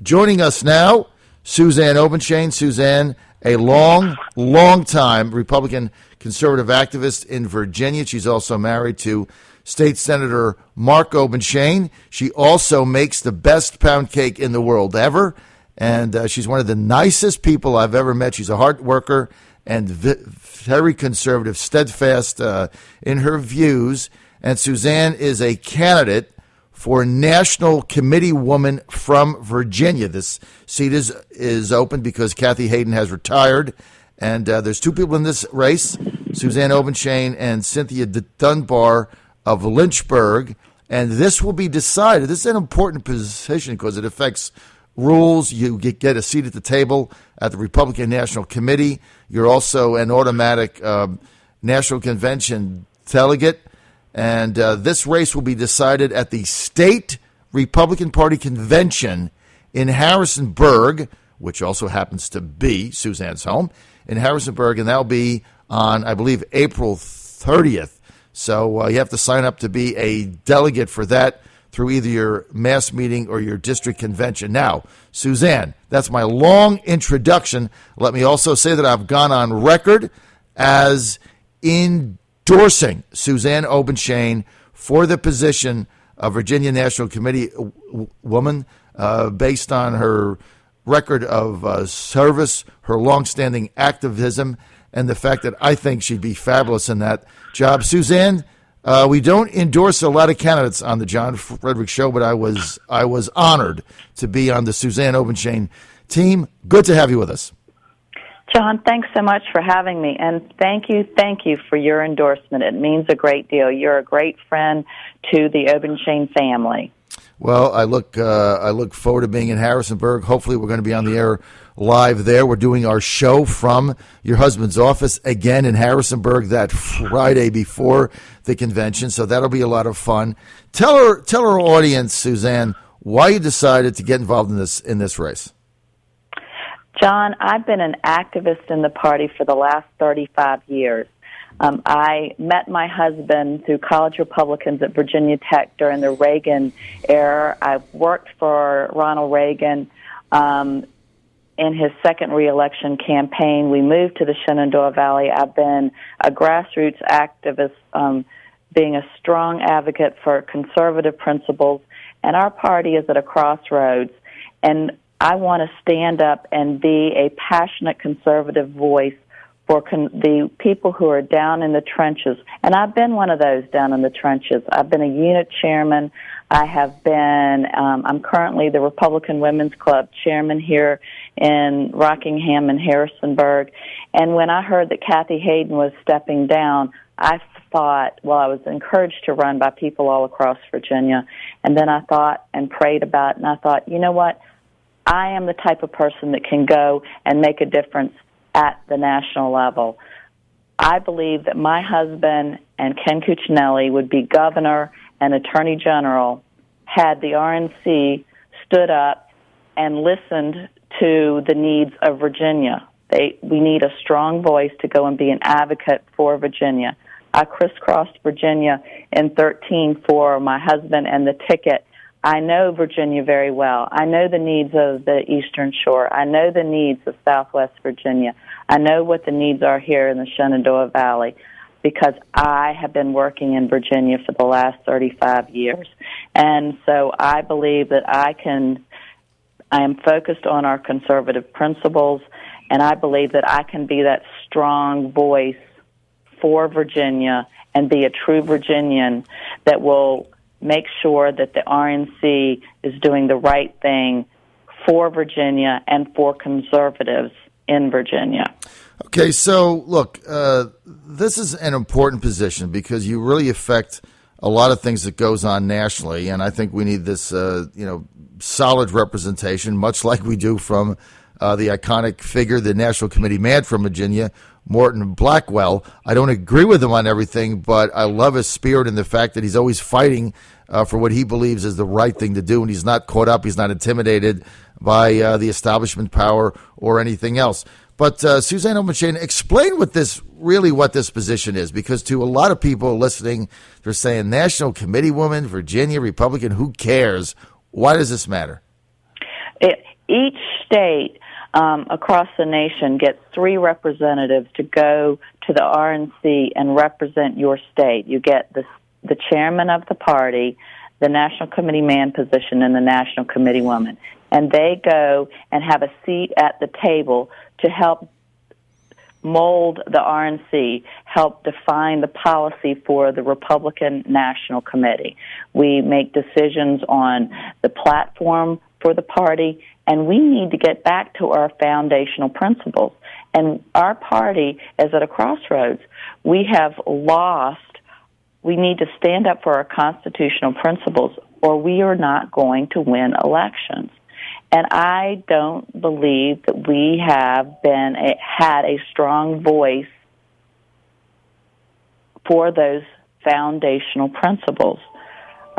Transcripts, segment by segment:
Joining us now, Suzanne Obenshain. Suzanne, a long time Republican conservative activist in Virginia. She's also married to State Senator Mark Obenshain. She also makes the best pound cake in the world ever, and she's one of the nicest people I've ever met. She's a hard worker and very conservative, steadfast in her views. And Suzanne is a candidate for National Committee Woman from Virginia. This seat is open because Kathy Hayden has retired. And there's two people in this race, Suzanne Obenshain and Cynthia Dunbar of Lynchburg. And this will be decided. This is an important position because it affects rules. You get a seat at the table at the Republican National Committee. You're also an automatic National Convention delegate. And this race will be decided at the State Republican Party Convention in Harrisonburg, which also happens to be Suzanne's home, in Harrisonburg. And that'll be on, I believe, April 30th. So you have to sign up to be a delegate for that through either your mass meeting or your district convention. Now, Suzanne, that's my long introduction. Let me also say that I've gone on record as endorsing Suzanne Obenshain for the position of Virginia National Committee woman based on her record of service, her longstanding activism, and the fact that I think she'd be fabulous in that job. Suzanne, we don't endorse a lot of candidates on the John Fredericks Show, but I was honored to be on the Suzanne Obenshain team. Good to have you with us. John, thanks so much for having me, and thank you for your endorsement. It means a great deal. You're a great friend to the Obenshain family. Well, I look forward to being in Harrisonburg. Hopefully, we're going to be on the air live there. We're doing our show from your husband's office again in Harrisonburg that Friday before the convention, so that'll be a lot of fun. Tell our audience, Suzanne, why you decided to get involved in this race. John, I've been an activist in the party for the last 35 years. I met my husband through college Republicans at Virginia Tech during the Reagan era. I've worked for Ronald Reagan in his second reelection campaign. We moved to the Shenandoah Valley. I've been a grassroots activist, being a strong advocate for conservative principles, and our party is at a crossroads. And I want to stand up and be a passionate conservative voice for the people who are down in the trenches. And I've been one of those down in the trenches. I've been a unit chairman. I have been, I'm currently the Republican Women's Club chairman here in Rockingham and Harrisonburg. And when I heard that Kathy Hayden was stepping down, I thought, well, I was encouraged to run by people all across Virginia. And then I thought and prayed about it, and I thought, you know what? I am the type of person that can go and make a difference at the national level. I believe that my husband and Ken Cuccinelli would be governor and attorney general had the RNC stood up and listened to the needs of Virginia. We need a strong voice to go and be an advocate for Virginia. I crisscrossed Virginia in 2013 for my husband and the ticket. I know Virginia very well. I know the needs of the Eastern Shore. I know the needs of Southwest Virginia. I know what the needs are here in the Shenandoah Valley because I have been working in Virginia for the last 35 years. And so I believe that I am focused on our conservative principles, and I believe that I can be that strong voice for Virginia and be a true Virginian that will make sure that the RNC is doing the right thing for Virginia and for conservatives in Virginia. Okay, so look, this is an important position because you really affect a lot of things that goes on nationally, and I think we need this, solid representation, much like we do from the iconic figure, the National Committee man from Virginia, Morton Blackwell. I don't agree with him on everything, but I love his spirit and the fact that he's always fighting for what he believes is the right thing to do, and he's not caught up, he's not intimidated by the establishment power or anything else. But Suzanne Obenshain, explain what this position is, because to a lot of people listening, they're saying National Committee woman, Virginia, Republican, who cares? Why does this matter? each state across the nation gets 3 representatives to go to the RNC and represent your state. You get the chairman of the party, the national committee man position, and the national committee woman. And they go and have a seat at the table to help mold the RNC, help define the policy for the Republican National Committee. We make decisions on the platform for the party, and we need to get back to our foundational principles. And our party is at a crossroads. We have lost. We need to stand up for our constitutional principles, or we are not going to win elections. And I don't believe that we have had a strong voice for those foundational principles.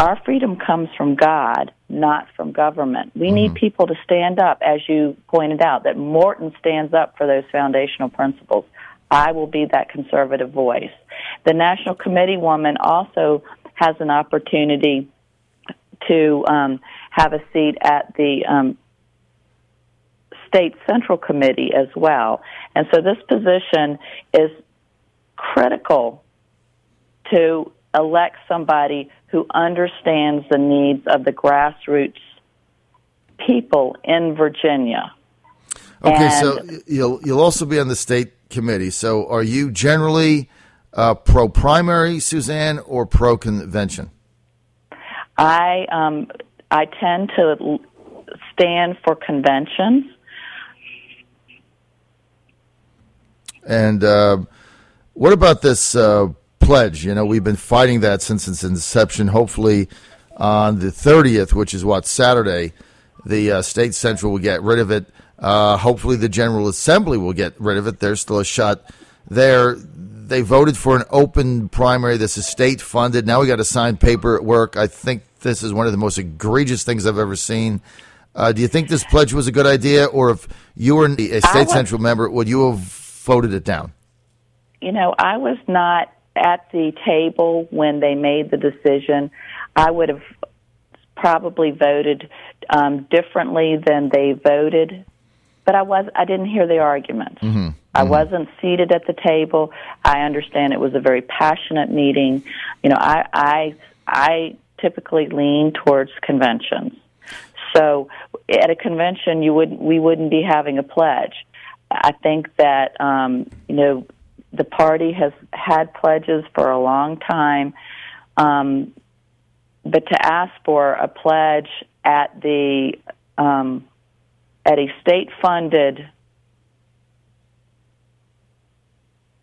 Our freedom comes from God, not from government. We need people to stand up, as you pointed out, that Morton stands up for those foundational principles. I will be that conservative voice. The National Committee woman also has an opportunity to have a seat at the State Central Committee as well. And so this position is critical to elect somebody who understands the needs of the grassroots people in Virginia. Okay, so you'll also be on the state committee. So are you generally pro-primary, Suzanne, or pro-convention? I tend to stand for conventions. And what about this pledge? You know, we've been fighting that since its inception. Hopefully on the 30th, which is Saturday, the state central will get rid of it. Hopefully the General Assembly will get rid of it. There's still a shot there. They voted for an open primary. This is state funded. Now we got to sign paperwork. I think this is one of the most egregious things I've ever seen. Do you think this pledge was a good idea? Or if you were a state central member, would you have voted it down? You know, I was not at the table when they made the decision. I would have probably voted differently than they voted, but I didn't hear the arguments. I wasn't seated at the table. I understand it was a very passionate meeting. You know, I typically lean towards conventions. So at a convention, we wouldn't be having a pledge. I think that, you know, the party has had pledges for a long time, but to ask for a pledge at a state-funded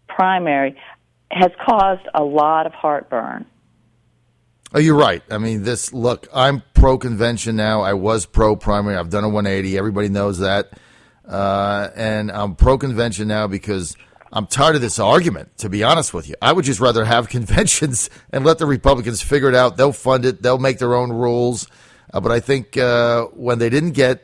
primary has caused a lot of heartburn. Oh, you're right. I mean, look, I'm pro-convention now. I was pro-primary. I've done a 180. Everybody knows that. And I'm pro-convention now because I'm tired of this argument, to be honest with you. I would just rather have conventions and let the Republicans figure it out. They'll fund it. They'll make their own rules. But I think when they didn't get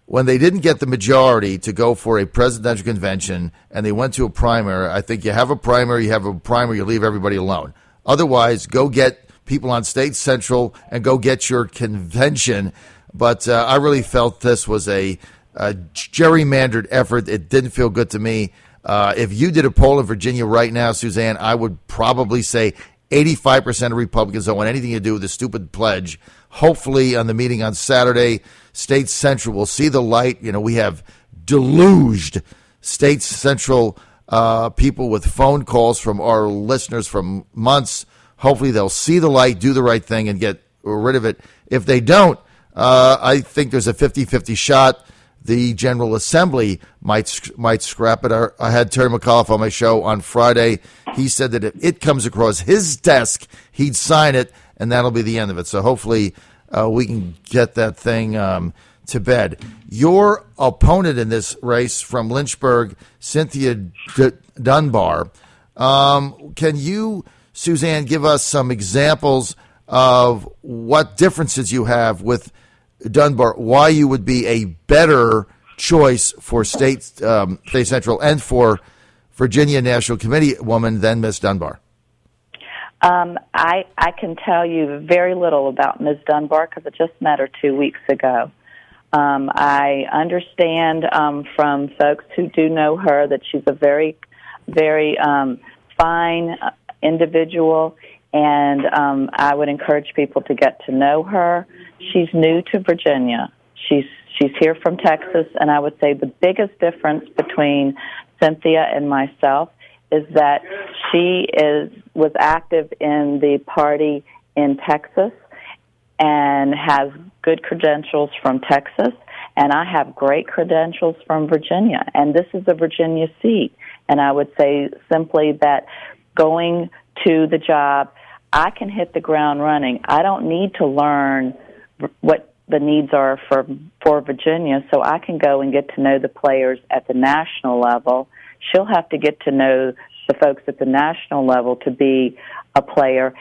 the majority to go for a presidential convention and they went to a primary, I think you have a primary, you leave everybody alone. Otherwise, go get people on State Central and go get your convention. But I really felt this was a gerrymandered effort. It didn't feel good to me. If you did a poll in Virginia right now, Suzanne, I would probably say 85% of Republicans don't want anything to do with the stupid pledge. Hopefully on the meeting on Saturday, State Central will see the light. You know, we have deluged State Central people with phone calls from our listeners from months. Hopefully they'll see the light, do the right thing, and get rid of it. If they don't, I think there's a 50-50 shot the General Assembly might scrap it. I had Terry McAuliffe on my show on Friday. He said that if it comes across his desk, he'd sign it, and that'll be the end of it. So hopefully we can get that thing to bed. Your opponent in this race from Lynchburg, Cynthia Dunbar, can you, Suzanne, give us some examples of what differences you have with Dunbar, why you would be a better choice for State Central and for Virginia National Committee woman than Ms. Dunbar? I can tell you very little about Ms. Dunbar because I just met her 2 weeks ago. I understand from folks who do know her that she's a very, very fine individual, and I would encourage people to get to know her. She's new to Virginia. She's here from Texas, and I would say the biggest difference between Cynthia and myself is that she was active in the party in Texas and has good credentials from Texas, and I have great credentials from Virginia, and this is a Virginia seat. And I would say simply that going to the job, I can hit the ground running. I don't need to learn what the needs are for Virginia, so I can go and get to know the players at the national level. She'll have to get to know the folks at the national level to be a player,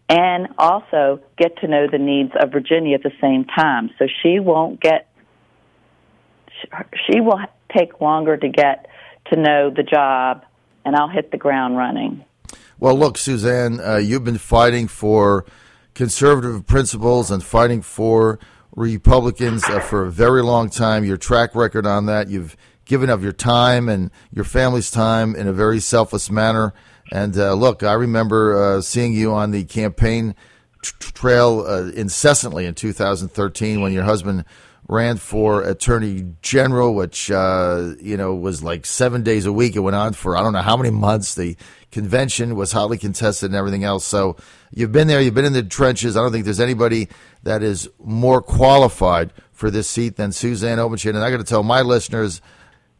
and also get to know the needs of Virginia at the same time. So she will take longer to get to know the job, and I'll hit the ground running. Well, look, Suzanne, you've been fighting for conservative principles and fighting for Republicans for a very long time. Your track record on that, you've given of your time and your family's time in a very selfless manner. And look, I remember seeing you on the campaign trail incessantly in 2013 when your husband ran for Attorney General, which was like 7 days a week. It went on for I don't know how many months. The convention was hotly contested and everything else. So you've been there. You've been in the trenches. I don't think there's anybody that is more qualified for this seat than Suzanne Obenshain. And I got to tell my listeners,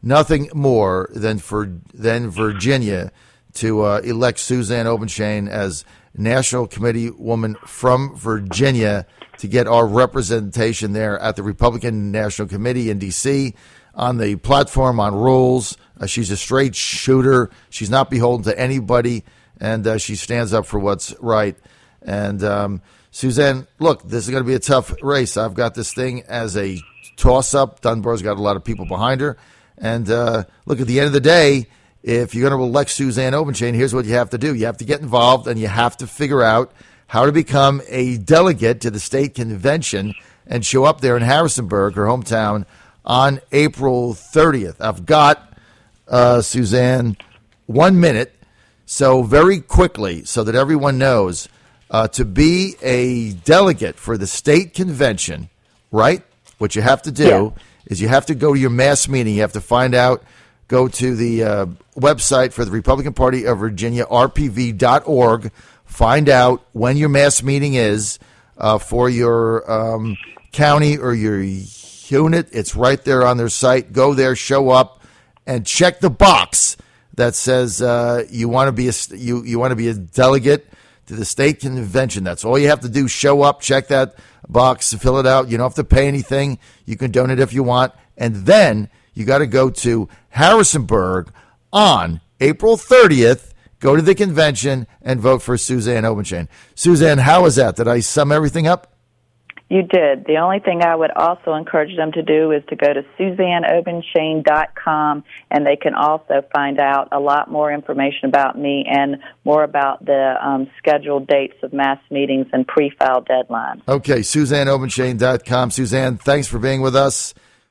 nothing more than Virginia to elect Suzanne Obenshain as National Committee woman from Virginia to get our representation there at the Republican National Committee in D.C. on the platform, on rules. She's a straight shooter. She's not beholden to anybody, and she stands up for what's right. And Suzanne, look, this is going to be a tough race. I've got this thing as a toss-up. Dunbar's got a lot of people behind her. And look, at the end of the day, if you're going to elect Suzanne Obenshain, here's what you have to do. You have to get involved, and you have to figure out how to become a delegate to the state convention and show up there in Harrisonburg, her hometown, on April 30th. I've got, Suzanne, 1 minute. So very quickly, so that everyone knows, to be a delegate for the state convention, right, what you have to do is you have to go to your mass meeting. You have to find out, go to the website for the Republican Party of Virginia, rpv.org. Find out when your mass meeting is for your county or your unit. It's right there on their site. Go there, show up, and check the box that says you want to be you want to be a delegate to the state convention. That's all you have to do. Show up, check that box, fill it out. You don't have to pay anything. You can donate if you want, and then you got to go to Harrisonburg on April 30th. Go to the convention and vote for Suzanne Obenshain. Suzanne, how was that? Did I sum everything up? You did. The only thing I would also encourage them to do is to go to SuzanneObenshain.com, and they can also find out a lot more information about me and more about the scheduled dates of mass meetings and pre-file deadlines. Okay, SuzanneObenshain.com. Suzanne, thanks for being with us.